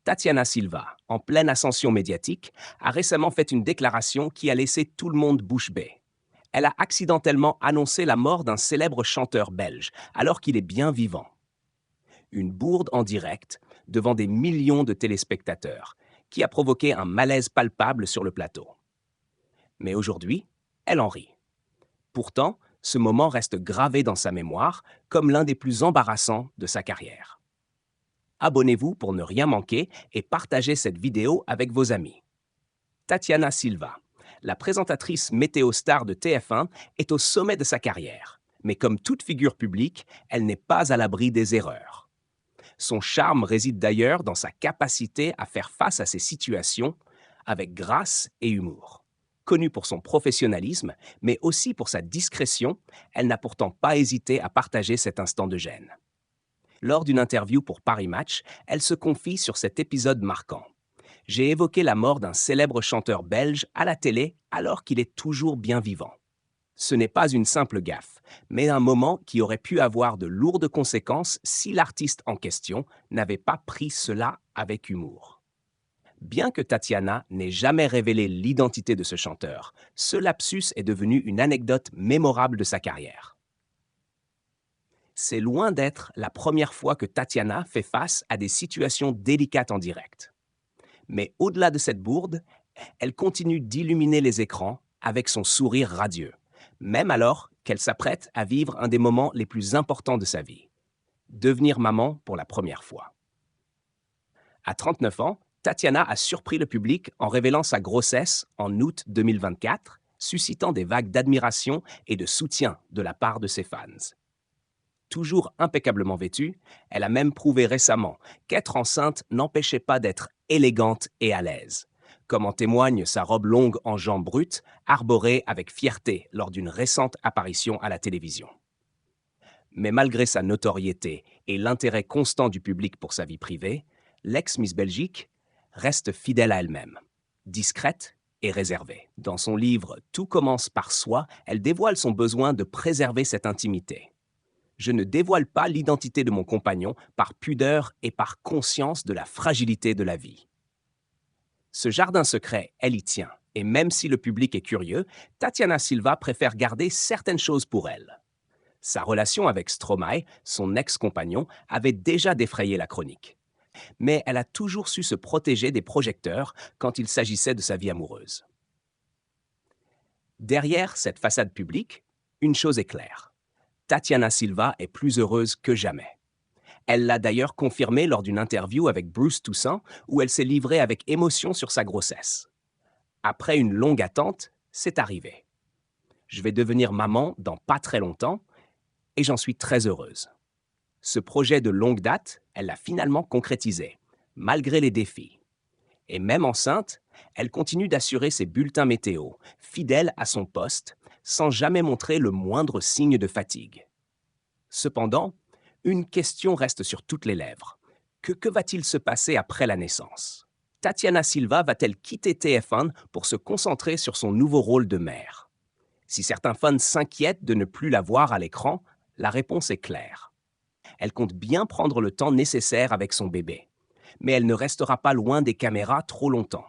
Tatiana Silva, en pleine ascension médiatique, a récemment fait une déclaration qui a laissé tout le monde bouche bée. Elle a accidentellement annoncé la mort d'un célèbre chanteur belge, alors qu'il est bien vivant. Une bourde en direct, devant des millions de téléspectateurs, qui a provoqué un malaise palpable sur le plateau. Mais aujourd'hui, elle en rit. Pourtant, ce moment reste gravé dans sa mémoire comme l'un des plus embarrassants de sa carrière. Abonnez-vous pour ne rien manquer et partagez cette vidéo avec vos amis. Tatiana Silva, la présentatrice météo-star de TF1, est au sommet de sa carrière. Mais comme toute figure publique, elle n'est pas à l'abri des erreurs. Son charme réside d'ailleurs dans sa capacité à faire face à ces situations avec grâce et humour. Connue pour son professionnalisme, mais aussi pour sa discrétion, elle n'a pourtant pas hésité à partager cet instant de gêne. Lors d'une interview pour Paris Match, elle se confie sur cet épisode marquant. « J'ai évoqué la mort d'un célèbre chanteur belge à la télé alors qu'il est toujours bien vivant. Ce n'est pas une simple gaffe, mais un moment qui aurait pu avoir de lourdes conséquences si l'artiste en question n'avait pas pris cela avec humour. » Bien que Tatiana n'ait jamais révélé l'identité de ce chanteur, ce lapsus est devenu une anecdote mémorable de sa carrière. C'est loin d'être la première fois que Tatiana fait face à des situations délicates en direct. Mais au-delà de cette bourde, elle continue d'illuminer les écrans avec son sourire radieux, même alors qu'elle s'apprête à vivre un des moments les plus importants de sa vie, devenir maman pour la première fois. À 39 ans, Tatiana a surpris le public en révélant sa grossesse en août 2024, suscitant des vagues d'admiration et de soutien de la part de ses fans. Toujours impeccablement vêtue, elle a même prouvé récemment qu'être enceinte n'empêchait pas d'être élégante et à l'aise, comme en témoigne sa robe longue en jambes brutes, arborée avec fierté lors d'une récente apparition à la télévision. Mais malgré sa notoriété et l'intérêt constant du public pour sa vie privée, l'ex-Miss Belgique reste fidèle à elle-même, discrète et réservée. Dans son livre « Tout commence par soi », elle dévoile son besoin de préserver cette intimité. « Je ne dévoile pas l'identité de mon compagnon par pudeur et par conscience de la fragilité de la vie. » Ce jardin secret, elle y tient, et même si le public est curieux, Tatiana Silva préfère garder certaines choses pour elle. Sa relation avec Stromae, son ex-compagnon, avait déjà défrayé la chronique. Mais elle a toujours su se protéger des projecteurs quand il s'agissait de sa vie amoureuse. Derrière cette façade publique, une chose est claire. Tatiana Silva est plus heureuse que jamais. Elle l'a d'ailleurs confirmé lors d'une interview avec Bruce Toussaint où elle s'est livrée avec émotion sur sa grossesse. Après une longue attente, c'est arrivé. « Je vais devenir maman dans pas très longtemps et j'en suis très heureuse. » Ce projet de longue date, elle l'a finalement concrétisé, malgré les défis. Et même enceinte, elle continue d'assurer ses bulletins météo, fidèle à son poste, sans jamais montrer le moindre signe de fatigue. Cependant, une question reste sur toutes les lèvres. Que va-t-il se passer après la naissance? Tatiana Silva va-t-elle quitter TF1 pour se concentrer sur son nouveau rôle de mère? Si certains fans s'inquiètent de ne plus la voir à l'écran, la réponse est claire. Elle compte bien prendre le temps nécessaire avec son bébé. Mais elle ne restera pas loin des caméras trop longtemps.